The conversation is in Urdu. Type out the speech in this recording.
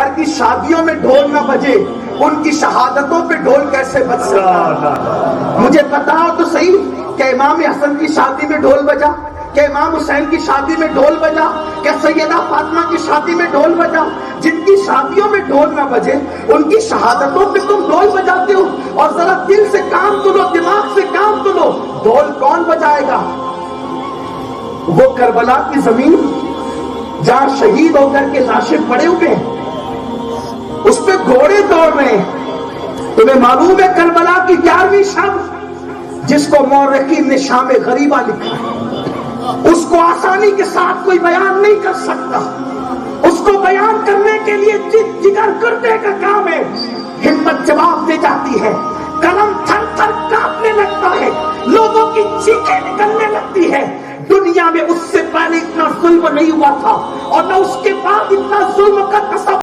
گھر کی شادیوں میں ڈھول نہ بجے، ان کی شہادتوں پہ ڈھول کیسے بج سکتا؟ مجھے بتاؤ تو صحیح کہ امام حسن کی شادی میں ڈھول بجا، کہ امام حسین کی شادی میں ڈھول بجا، کہ سیدہ فاطمہ کی شادی میں ڈھول بجا؟ جن کی شادیوں میں ڈھول نہ بجے ان کی شہادتوں پہ تم ڈھول بجاتے ہو۔ اور ذرا دل سے کام تو لو، دماغ سے کام تو لو، ڈھول کون بجائے گا؟ وہ کربلا کی زمین جہاں شہید ہو کر کے لاشیں پڑے ہوئے ہیں، اس پہ گھوڑے دوڑ رہے ہیں۔ تمہیں معلوم ہے کربلا کی 11ویں شب جس کو مورخین نے شام غریبہ لکھا ہے، اس کو آسانی کے ساتھ کوئی بیان نہیں کر سکتا۔ اس کو بیان کرنے کے لیے جد جگر کرنے کا کام ہے۔ ہمت جواب دے جاتی ہے، قلم تھر تھر کانپنے لگتا ہے، لوگوں کی چیخیں نکلنے لگتی ہے۔ دنیا میں اس سے پہلے اتنا ظلم نہیں ہوا تھا اور نہ اس کے بعد اتنا ظلم کا تصور